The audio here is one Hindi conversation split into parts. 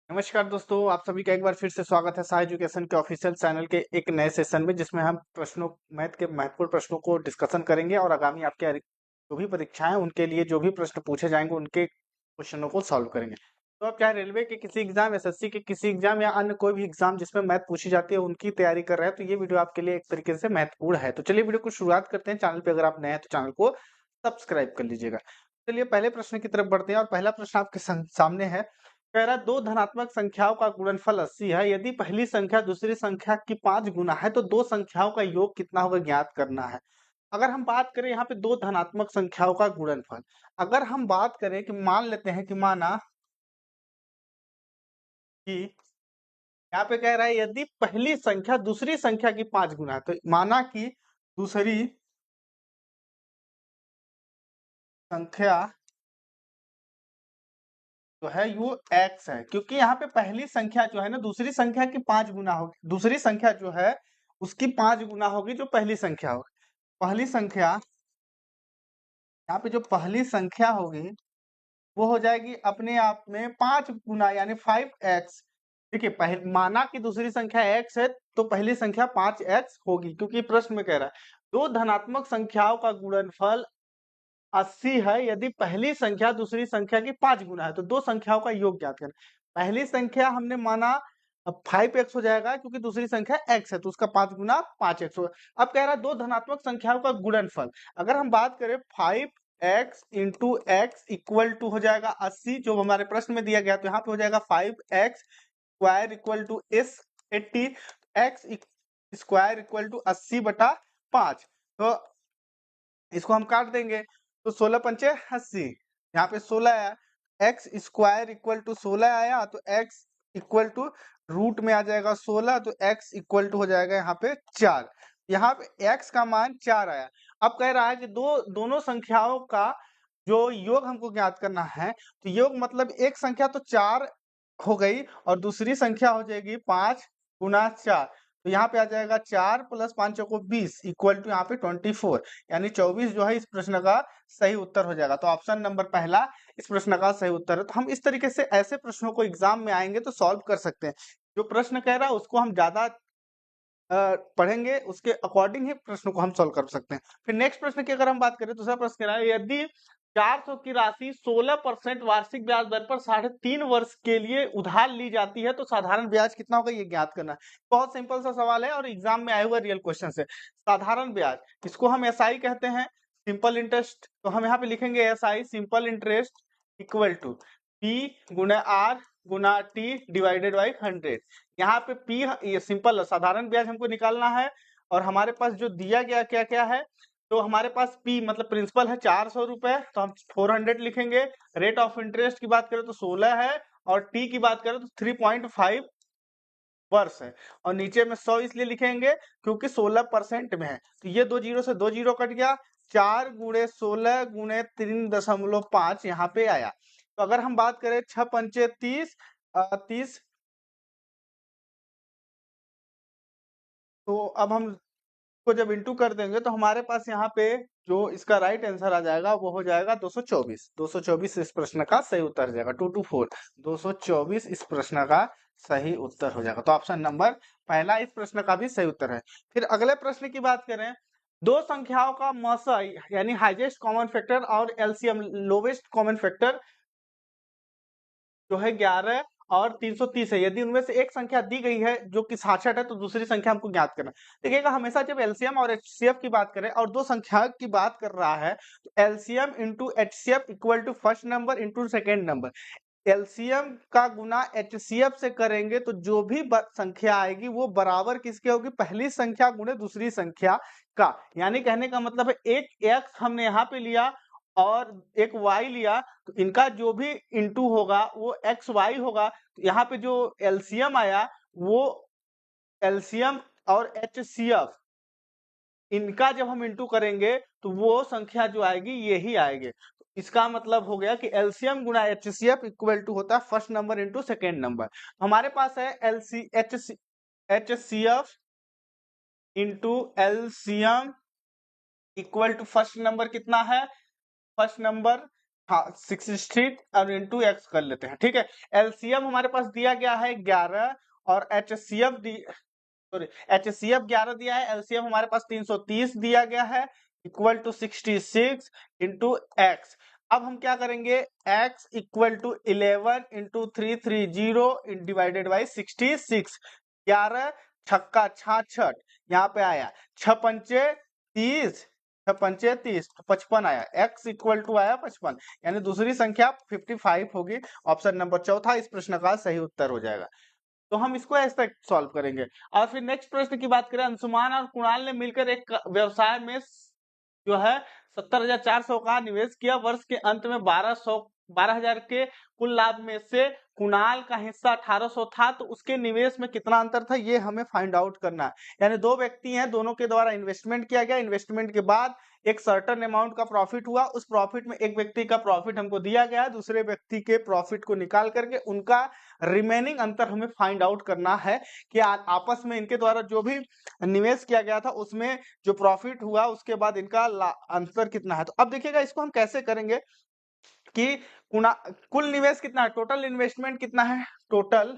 नमस्कार दोस्तों, आप सभी का एक बार फिर से स्वागत है साहा एजुकेशन के ऑफिशियल चैनल के एक नए सेशन में, जिसमें हम मैथ के महत्वपूर्ण प्रश्नों को डिस्कशन करेंगे और आगामी आपके जो भी परीक्षाएं उनके लिए जो भी प्रश्न पूछे जाएंगे उनके क्वेश्चनों को सॉल्व करेंगे। तो आप चाहे रेलवे के किसी एग्जाम, एसएससी के किसी एग्जाम या अन्य कोई भी एग्जाम जिसमें मैथ पूछी जाती है उनकी तैयारी कर रहे हैं, तो ये वीडियो आपके लिए एक तरीके से महत्वपूर्ण है। तो चलिए वीडियो को शुरुआत करते हैं। चैनल पे अगर आप नए हैं तो चैनल को सब्सक्राइब कर लीजिएगा। चलिए पहले प्रश्न की तरफ बढ़ते हैं और पहला प्रश्न आपके सामने है। कह रहा दो धनात्मक संख्याओं का गुणनफल 80 है। यदि पहली संख्या दूसरी संख्या की 5 गुना है तो दो संख्याओं का योग कितना होगा ज्ञात करना है। अगर हम बात करें यहाँ पे दो धनात्मक संख्याओं का गुणनफल, अगर हम बात करें कि मान लेते हैं कि माना कि यहाँ पे कह रहा है यदि पहली संख्या दूसरी संख्या की 5 गुना है, तो माना कि दूसरी संख्या जो है वो x है, क्योंकि यहाँ पे पहली संख्या जो है ना दूसरी संख्या की 5 गुना होगी। दूसरी संख्या जो है उसकी 5 गुना होगी जो पहली संख्या होगी। पहली संख्या, यहाँ पे जो पहली संख्या होगी वो हो जाएगी अपने आप में 5 गुना यानी 5x। देखिए माना कि दूसरी संख्या x है तो पहली संख्या 5x होगी, क्योंकि प्रश्न में कह रहा है दो धनात्मक संख्याओं का गुणनफल 80 है। यदि पहली संख्या दूसरी संख्या की 5 गुना है तो दो संख्याओं का योग ज्ञात करना। पहली संख्या हमने माना 5x हो जाएगा, क्योंकि दूसरी संख्या x है तो उसका 5 गुना 5x होगा। अब कह रहा है दो धनात्मक संख्याओं का गुणनफल। अगर हम बात करें 5x into x equal to हो जाएगा 80, जो हमारे प्रश्न में दिया गया, तो यहाँ पे हो जाएगा 5x square equal to 80, x square equal to 80/5। तो इसको हम काट देंगे तो 16 पंचे 80, यहाँ पे 16 आया। एक्स स्क्वायर इक्वल टू 16 आया तो एक्स इक्वल टू रूट में आ जाएगा 16, तो एक्स इक्वल टू हो जाएगा यहाँ पे 4। यहाँ पे एक्स का मान 4 आया। अब कह रहा है कि दोनों संख्याओं का जो योग हमको ज्ञात करना है, तो योग मतलब एक संख्या तो 4 हो गई और दूसरी संख्या हो जाएगी 5 गुना 4। तो यहाँ पे आ जाएगा 4 + 5 चौको 20 इक्वल टू यहाँ पे 24, यानी 24 जो है इस प्रश्न का सही उत्तर हो जाएगा। तो ऑप्शन नंबर पहला इस प्रश्न का सही उत्तर है। तो हम इस तरीके से ऐसे प्रश्नों को एग्जाम में आएंगे तो सॉल्व कर सकते हैं। जो प्रश्न कह रहा है उसको हम ज्यादा पढ़ेंगे, उसके अकॉर्डिंग ही प्रश्न को हम सॉल्व कर सकते हैं। फिर नेक्स्ट प्रश्न की अगर हम बात करें, दूसरा प्रश्न कह रहा है यदि 400 की राशि 16% वार्षिक ब्याज दर पर 3.5 वर्ष के लिए उधार ली जाती है तो साधारण ब्याज कितना होगा ये ज्ञात करना है। बहुत सिंपल सा सवाल है और एग्जाम में आए हुए रियल क्वेश्चन है। साधारण ब्याज इसको हम एसआई कहते हैं, सिंपल इंटरेस्ट। तो हम यहाँ पे लिखेंगे SI simple interest equal to P गुना आर गुना टी डिवाइडेड बाई 100। यहाँ पे पी ये सिंपल साधारण ब्याज हमको निकालना है और हमारे पास जो दिया गया क्या क्या है, तो हमारे पास पी मतलब प्रिंसिपल है 400 रुपए, तो हम 400 लिखेंगे। रेट ऑफ इंटरेस्ट की बात करें तो 16 है और टी की बात करें तो 3.5 वर्ष है। और नीचे में 100 इसलिए लिखेंगे क्योंकि 16% में है, तो ये 2 जीरो से 2 जीरो कट गया। 4 गुणे 16 गुणे 3.5 यहाँ पे आया। तो अगर हम बात करें 6 पंचे 30 30, तो अब हम को जब इंटू कर देंगे तो हमारे पास यहाँ पे जो इसका राइट आंसर आ जाएगा वो हो जाएगा 224। 224 इस प्रश्न का सही उत्तर हो जाएगा। 224 224 इस प्रश्न का सही उत्तर हो जाएगा। तो ऑप्शन नंबर पहला इस प्रश्न का भी सही उत्तर है। फिर अगले प्रश्न की बात करें, दो संख्याओं का मसा यानी हाईएस्ट कॉमन फैक्टर और एलसीएम लोवेस्ट कॉमन फैक्टर जो है 11 और 330 है। यदि उनमें से एक संख्या दी गई है जो कि 66 है तो दूसरी संख्या हमको ज्ञात करना। देखिएगा हमेशा जब एलसीएम और एचसीएफ की बात करें और दो संख्या की बात कर रहा है तो LCM into HCF equal to first number into second number. LCM का गुना एचसीएफ से करेंगे तो जो भी संख्या आएगी वो बराबर किसके होगी, पहली संख्या गुणे दूसरी संख्या का। यानी कहने का मतलब है एक एक्स हमने यहाँ पे लिया और एक y लिया, तो इनका जो भी इंटू होगा वो एक्स वाई होगा। तो यहाँ पे जो एलसीएम आया वो एलसीएम और एचसीएफ इनका जब हम इंटू करेंगे तो वो संख्या जो आएगी यही आएगी। तो इसका मतलब हो गया कि एलसीएम गुना एचसीएफ इक्वल टू होता है first number into second number. तो हमारे पास है HCF into LCM equal to first number कितना है, फर्स्ट नंबर हाँ 60 और इंटू एक्स कर लेते हैं, ठीक है। एलसीएम हमारे पास दिया गया है 11 और एचसीएफ सॉरी एचसीएफ 11 दिया है, एलसीएम हमारे पास 330 दिया गया है, इक्वल टू 66 इंटू एक्स। अब हम क्या करेंगे, x equal to 11 into 330 divided by 66। 11 छक्का 66, यहाँ पे आया 6 पंचे 30, 6 पंचे 30 तो 55 आया, x इक्वल टू आया 55, यानी दूसरी संख्या 55 होगी। ऑप्शन नंबर चौथा इस प्रश्न का सही उत्तर हो जाएगा। तो हम इसको ऐसे सॉल्व करेंगे। और फिर नेक्स्ट प्रश्न की बात करें, अंशुमान और कुणाल ने मिलकर एक व्यवसाय में जो है 70,400 का निवेश किया। वर्ष के अंत में 12,000 के कुल लाभ में से कुणाल का हिस्सा 1800 था, तो उसके निवेश में कितना अंतर था, ये हमें फाइंड आउट करना है। यानी दो व्यक्ति हैं, दोनों के द्वारा इन्वेस्टमेंट किया गया, इन्वेस्टमेंट के बाद एक सर्टेन अमाउंट का प्रॉफिट हुआ, उस प्रॉफिट में एक व्यक्ति का प्रॉफिट हमको दिया गया, दूसरे व्यक्ति के प्रॉफिट को निकाल करके उनका रिमेनिंग अंतर हमें फाइंड आउट करना है कि आपस में इनके द्वारा जो भी निवेश किया गया था उसमें जो प्रॉफिट हुआ उसके बाद इनका अंतर कितना है। तो अब देखिएगा इसको हम कैसे करेंगे कि कुल निवेश कितना है, टोटल इन्वेस्टमेंट कितना है, टोटल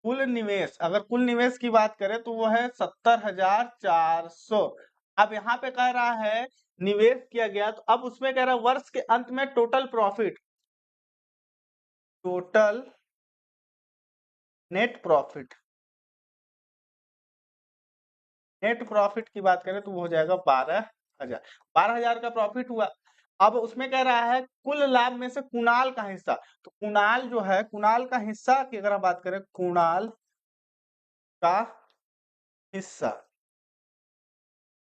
कुल निवेश, अगर कुल निवेश की बात करें तो वो है 70,400। अब यहाँ पे कह रहा है निवेश किया गया, तो अब उसमें कह रहा है वर्ष के अंत में total profit, total net profit, net profit की बात करें तो वो हो जाएगा 12,000। 12,000 का प्रॉफिट हुआ। अब उसमें कह रहा है कुल लाभ में से कुणाल का हिस्सा, तो कुणाल जो है, कुणाल का हिस्सा की अगर हम बात करें, कुणाल का हिस्सा,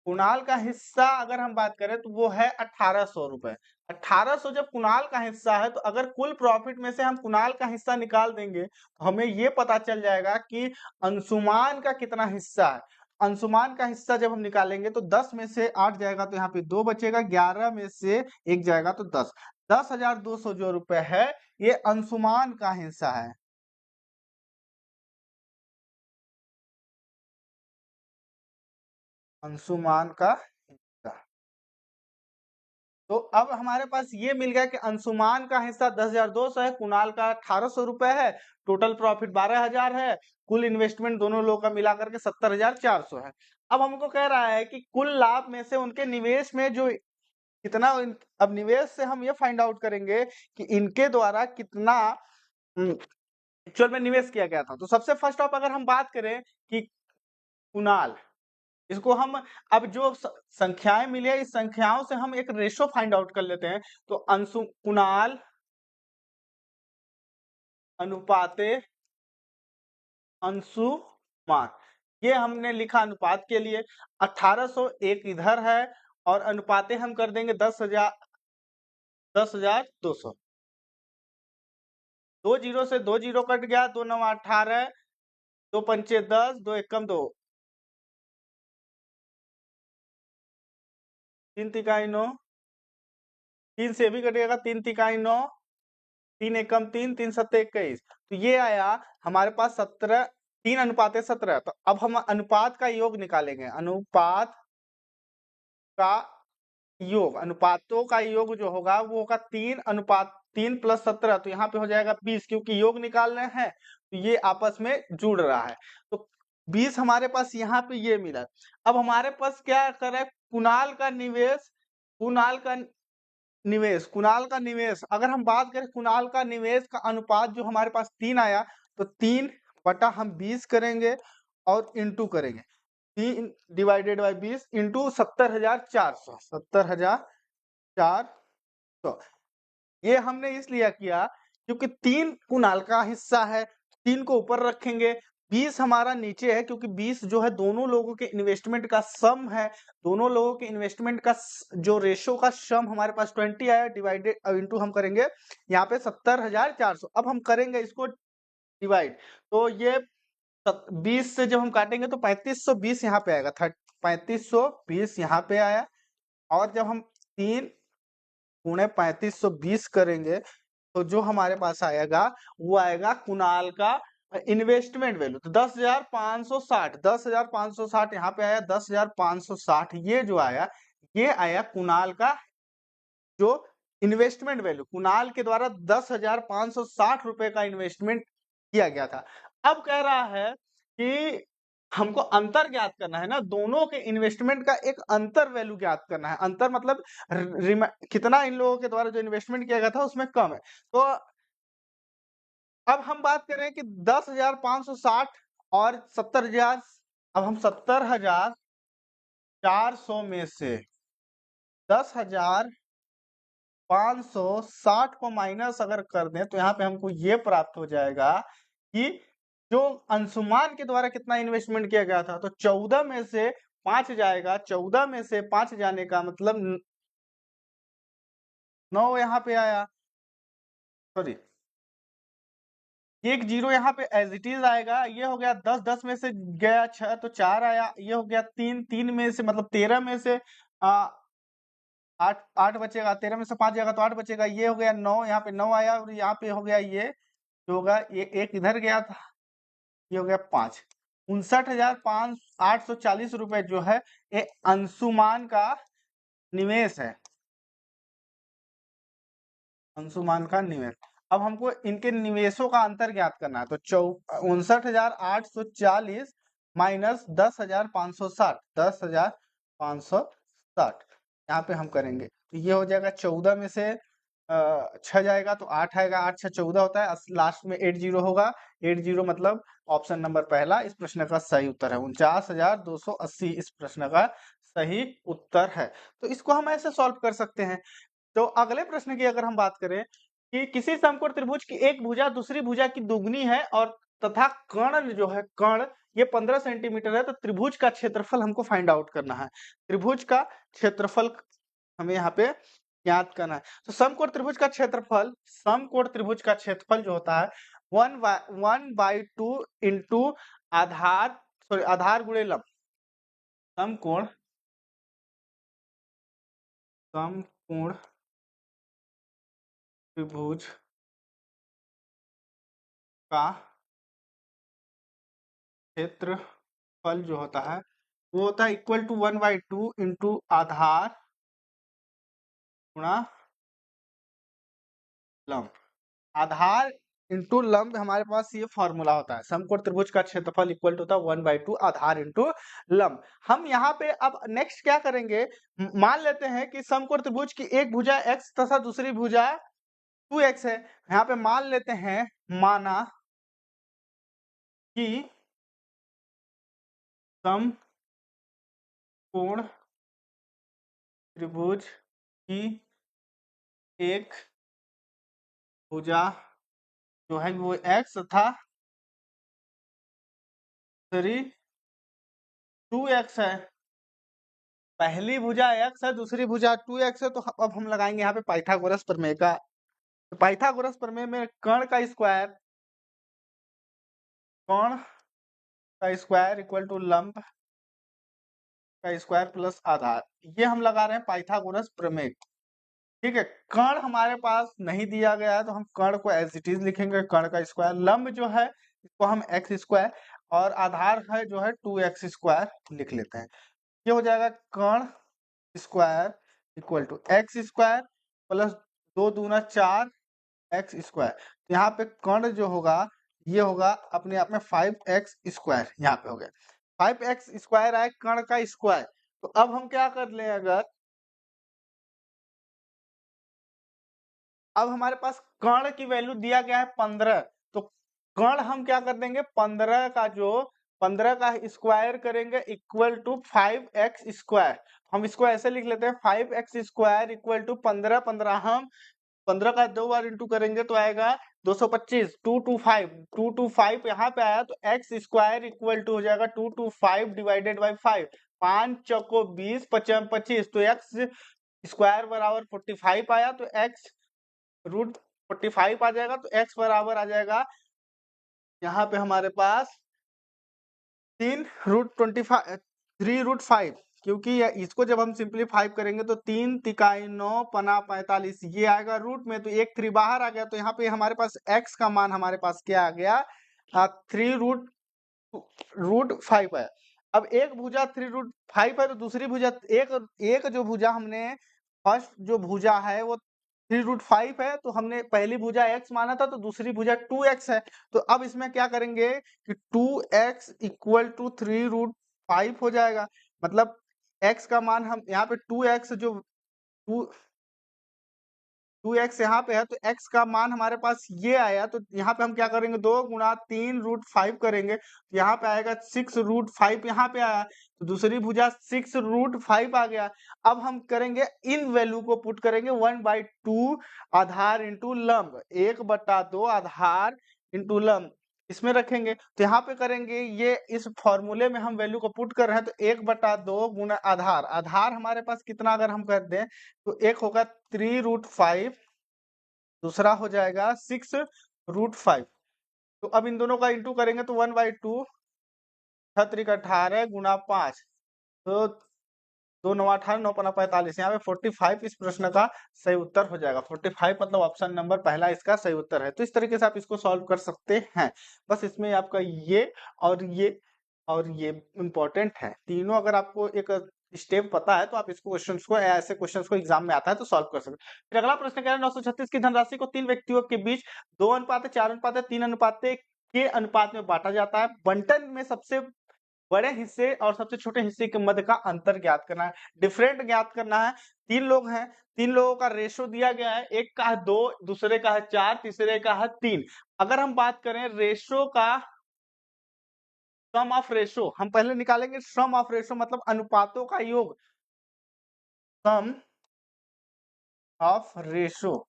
कुणाल का हिस्सा अगर हम बात करें तो वो है 1800 रुपए। 1800 जब कुणाल का हिस्सा है, तो अगर कुल प्रॉफिट में से हम कुणाल का हिस्सा निकाल देंगे तो हमें ये पता चल जाएगा कि अंशुमान का कितना हिस्सा है। अंशुमान का हिस्सा जब हम निकालेंगे तो 10 में से 8 जाएगा तो यहाँ पे 2 बचेगा, 11 में से 1 जाएगा तो 10। 10,200 जो रुपए है ये अंशुमान का हिस्सा है। अंशुमान का हिस्सा। तो अब हमारे पास ये मिल गया कि अंशुमान का हिस्सा 10,200 है, कुणाल का 1800 रुपए है, टोटल प्रॉफिट 12,000 है, कुल इन्वेस्टमेंट दोनों लोगों का मिला करके 70,400 है। अब हमको कह रहा है कि कुल लाभ में से उनके निवेश में जो कितना, अब निवेश से हम ये फाइंड आउट करेंगे कि इनके द्वारा कितना एक्चुअल में निवेश किया गया था। तो सबसे फर्स्ट ऑफ अगर हम बात करें कि कुणाल, इसको हम अब जो संख्याएं मिली है इस संख्याओं से हम एक रेशो फाइंड आउट कर लेते हैं। तो अंशु कुणाल अनुपाते अंशुमान, ये हमने लिखा अनुपात के लिए। 1800 एक इधर है और अनुपाते हम कर देंगे 10,200। 2 जीरो से 2 जीरो कट गया, 2 9 18, 2 पंचे 10, 2 एकम 2, 3 तिकाई 9, 3 से भी कटेगा, 3 तिकाई 9, 3 एकम 3, 3 सत्ते 21। तो ये आया हमारे पास 17, 3 अनुपाते 17। तो अब हम अनुपात का योग निकालेंगे, अनुपात का योग, अनुपातों का योग जो होगा वो होगा 3 अनुपात 3 प्लस 17, तो यहाँ पे हो जाएगा 20, क्योंकि योग निकालने हैं तो ये आपस में जुड़ रहा है। तो 20 हमारे पास यहाँ पे ये मिला। अब हमारे पास क्या कर रहा है, कुणाल का निवेश, कुणाल का निवेश, कुणाल का निवेश अगर हम बात करें, कुणाल का निवेश का अनुपात जो हमारे पास 3 आया, तो 3 बटा हम 20 करेंगे और इंटू करेंगे, 3 डिवाइडेड बाई 20 इंटू 70,400, 70,400। ये हमने इसलिए किया क्योंकि 3 कुणाल का हिस्सा है, 3 को ऊपर रखेंगे, 20 हमारा नीचे है, क्योंकि 20 जो है दोनों लोगों के इन्वेस्टमेंट का सम है, दोनों लोगों के इन्वेस्टमेंट का जो रेशो का सम हमारे पास 20 आया, डिवाइडेड इंटू हम करेंगे यहाँ पे 70,400। अब हम करेंगे इसको डिवाइड, तो ये 20 से जब हम काटेंगे तो 3520 यहाँ पे आएगा, 3520 यहाँ पे आया। और जब हम 3 गुणे 3520 करेंगे तो जो हमारे पास आएगा वो आएगा कुणाल का इन्वेस्टमेंट वैल्यू तो 10,560 यहाँ पे आया 10,560, ये जो आया ये आया कुणाल का जो इन्वेस्टमेंट वैल्यू, कुणाल के द्वारा 10,560 रुपए का इन्वेस्टमेंट किया गया था। अब कह रहा है कि हमको अंतर ज्ञात करना है ना, दोनों के इन्वेस्टमेंट का एक अंतर वैल्यू ज्ञात करना है। अंतर मतलब कितना इन लोगों के द्वारा जो इन्वेस्टमेंट किया गया था उसमें कम है। तो अब हम बात करें कि 10,560 और 70,000, अब हम 70,400 में से 10,560 को माइनस अगर कर दें तो यहाँ पे हमको ये प्राप्त हो जाएगा कि जो अंशुमान के द्वारा कितना इन्वेस्टमेंट किया गया था, तो 14 में से 5 जाएगा, 14 में से 5 जाने का मतलब 9 यहाँ पे आया, सॉरी एक जीरो यहाँ पे एज इट इज आएगा। ये हो गया 10, 10 में से गया 6 तो 4 आया, ये हो गया 3, 3 में से मतलब 13 में से 8, 8 बचेगा, 13 में से 5 जाएगा तो 8 बचेगा, ये हो गया 9, यहाँ पे 9 आया, और यहाँ पे हो गया ये जो होगा ये एक इधर गया था, ये हो गया 5, 59,840 रुपए जो है ये अंशुमान का निवेश है, अंशुमान का निवेश। अब हमको इनके निवेशों का अंतर ज्ञात करना है, तो 59,840 माइनस 10,560, 10,560 यहाँ पे हम करेंगे तो ये हो जाएगा 14 में से 6 जाएगा तो 8 आएगा, 8 6 14 होता है, लास्ट में 80 होगा, 80 मतलब ऑप्शन नंबर पहला इस प्रश्न का सही उत्तर है, 49,280 इस प्रश्न का सही उत्तर है। तो इसको हम ऐसे सॉल्व कर सकते हैं। तो अगले प्रश्न की अगर हम बात करें कि किसी समकोण त्रिभुज की एक भुजा दूसरी भुजा की दुगनी है और तथा कर्ण जो है कर्ण ये 15 सेंटीमीटर है, तो त्रिभुज का क्षेत्रफल हमको फाइंड आउट करना है। त्रिभुज का क्षेत्रफल हमें यहाँ पे ज्ञात करना है। तो समकोण त्रिभुज का क्षेत्रफल, समकोण त्रिभुज का क्षेत्रफल जो होता है 1/2 इंटू आधार, सॉरी आधार गुणे लंब, समकोण त्रिभुज का क्षेत्रफल जो होता है वो होता है इक्वल टू 1/2 इंटू आधार गुणा लंब। आधार इंटू लंब हमारे पास ये फॉर्मूला होता है, समकोण त्रिभुज का क्षेत्रफल इक्वल टू होता है 1/2 आधार इंटू लंब। हम यहाँ पे अब नेक्स्ट क्या करेंगे, मान लेते हैं कि समकोण त्रिभुज की एक भुजा x तथा दूसरी भुजा 2x है। यहाँ पे मान लेते हैं, माना कि समकोण त्रिभुज की एक भुजा जो है वो x तथा दूसरी 2x है। पहली भुजा x है, दूसरी भुजा 2x है, तो अब हम लगाएंगे यहाँ पे पाइथागोरस प्रमेय का। तो पाइथागोरस प्रमेय में कर्ण का स्क्वायर इक्वल टू लंब का स्क्वायर प्लस आधार, ये हम लगा रहे हैं पाइथागोरस प्रमेय। ठीक है, कर्ण हमारे पास नहीं दिया गया है तो हम कर्ण को एज इट इज लिखेंगे, कर्ण का स्क्वायर, लंब जो है इसको हम एक्स स्क्वायर और आधार है जो है 2x स्क्वायर लिख लेते हैं। ये हो जाएगा कर्ण square equal to x square plus 2 दूना 4 एक्स स्क्वायर। यहाँ पे कर्ण जो होगा ये होगा अपने आप में 5x स्क्वायर, यहाँ पे हो गया 5x स्क्वायर आए कर्ण का स्क्वायर। तो अब हम क्या कर लें, अगर अब हमारे पास कर्ण की वैल्यू दिया गया है 15, तो कर्ण हम क्या कर देंगे 15 का स्क्वायर करेंगे इक्वल टू 5x स्क्वायर। हम इसको ऐसे लिख लेते हैं 5x स्क्वायर इक्वल टू 15, 15 हम 15 का 2 बार इंटू करेंगे तो आएगा 225, 225 यहाँ पे आया तो x स्क्वायर इक्वल टू हो जाएगा 225 डिवाइडेड बाई 5, 5 चौको 20, 5 25, तो x स्क्वायर बराबर 45 आया, तो x रूट 45 आ जाएगा, तो x बराबर आ जाएगा यहाँ पे हमारे पास 3√5, क्योंकि इसको जब हम सिंप्लीफाई करेंगे तो 3 तिकाई 9 पना 45 ये आएगा रूट में, तो एक 3 बाहर आ गया, तो यहाँ पे हमारे पास x का मान हमारे पास क्या आ गया 3√5 है। अब एक भुजा 3√5 है तो दूसरी भुजा एक जो भुजा हमने फर्स्ट जो भुजा है वो 3√5 है, तो हमने पहली भुजा x माना था तो दूसरी भुजा 2x है। तो अब इसमें क्या करेंगे कि 2x इक्वल टू 3√5 हो जाएगा। मतलब x का मान हम यहाँ पे 2x जो 2x यहाँ पे है तो x का मान हमारे पास ये आया, तो यहाँ पे हम क्या करेंगे 2 गुणा 3√5 करेंगे तो यहाँ पे आएगा 6√5 यहाँ पे आया, तो दूसरी भुजा 6√5 आ गया। अब हम करेंगे इन वैल्यू को पुट करेंगे 1/2 आधार इंटू लंब, 1/2 आधार इंटू लंब इसमें रखेंगे। तो यहाँ पे करेंगे ये इस फॉर्मूले में हम वैल्यू को पुट कर रहे हैं तो 1/2 गुना आधार, आधार हमारे पास कितना अगर हम कर दें तो एक होगा 3√5, दूसरा हो जाएगा 6√5। तो अब इन दोनों का इंटू करेंगे तो 1/2 18 गुना 5, तो 2 9 18 9 5 45, यहाँ पे 45 इस प्रश्न का सही उत्तर हो जाएगा। 45 मतलब ऑप्शन नंबर पहला इसका सही उत्तर है। तो इस तरीके से आप इसको सॉल्व कर सकते हैं। बस इसमें आपका ये और ये इंपॉर्टेंट है, तीनों अगर आपको एक स्टेप पता है तो आप इसको क्वेश्चंस को ऐसे क्वेश्चंस को एग्जाम में आता है तो सॉल्व कर सकते हैं। फिर अगला प्रश्न कह रहा है 936 की धनराशि को 3 व्यक्तियों के बीच 2:4:3 के अनुपात में बांटा जाता है। बंटन में सबसे बड़े हिस्से और सबसे छोटे हिस्से के मध्य का अंतर ज्ञात करना है, डिफरेंट ज्ञात करना है। 3 लोग हैं, 3 लोगों का रेशो दिया गया है, एक का है 2, दूसरे का है 4, तीसरे का है 3। अगर हम बात करें रेशो का सम ऑफ रेशो, हम पहले निकालेंगे सम ऑफ रेशो मतलब अनुपातों का योग, सम ऑफ रेशो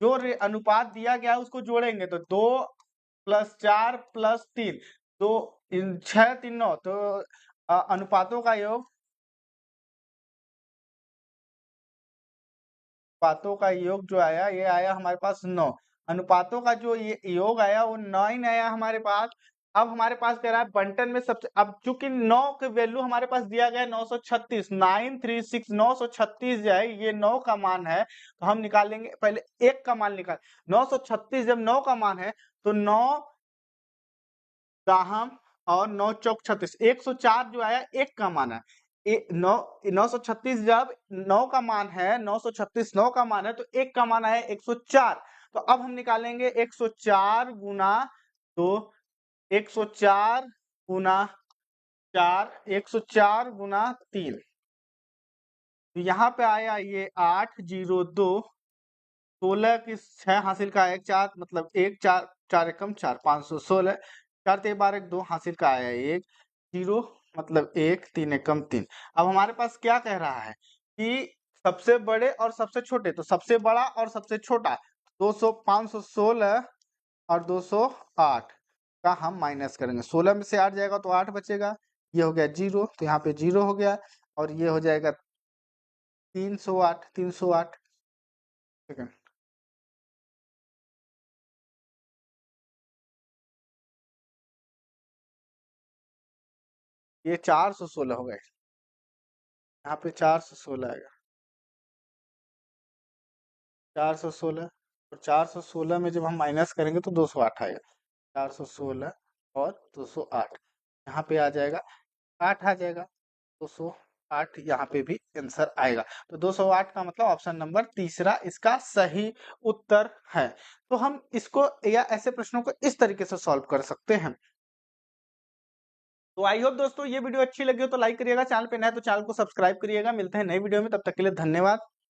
जो अनुपात दिया गया है उसको जोड़ेंगे तो 2 + 4 + 3, तो 6 3 9, तो अनुपातों का योग, अनुपातों का योग जो आया ये आया हमारे पास 9, अनुपातों का जो ये योग आया वो 9 आया हमारे पास। अब हमारे पास कह रहा है बंटन में सबसे, अब चूंकि 9 के वैल्यू हमारे पास दिया गया है 936, 936 936 जो है ये 9 का मान है, तो हम निकालेंगे पहले 1 का मान निकाल, 936 जब 9 का मान है तो 9 दाहम और 9 चौक 36, 104 जो आया 1 का मान है। 936 जब 9 का मान है, 936 9 का मान है तो 1 का मान आया 104। तो अब हम निकालेंगे 104 गुना 2, 104 गुना 4, 104 गुना 3, तो यहाँ पे आया ये 802, 16 की 6 हासिल का 1 4 मतलब 1 4 4 एकम 4 516, 4 3 12 1 2 हासिल का आया 1 0 मतलब 1 3 एकम 3। अब हमारे पास क्या कह रहा है कि सबसे बड़े और सबसे छोटे, तो सबसे बड़ा और सबसे छोटा 200 516 और 208 का हम माइनस करेंगे। 16 में से 8 जाएगा तो 8 बचेगा, ये हो गया 0, तो यहाँ पे 0 हो गया और ये हो जाएगा 308 308 सेकंड। ये 416 हो गए, यहाँ पे 416 आएगा, 416 और 416 में जब हम माइनस करेंगे तो 208 आएगा, 416 और 208 यहाँ पे आ जाएगा 8 आ जाएगा, 208 यहाँ पे भी आंसर आएगा। तो 208 का मतलब ऑप्शन नंबर तीसरा इसका सही उत्तर है। तो हम इसको या ऐसे प्रश्नों को इस तरीके से सॉल्व कर सकते हैं। तो आई होप दोस्तों ये वीडियो अच्छी लगी हो तो लाइक करिएगा, चैनल पे नए तो चैनल को सब्सक्राइब करिएगा। मिलते हैं नई वीडियो में, तब तक के लिए धन्यवाद।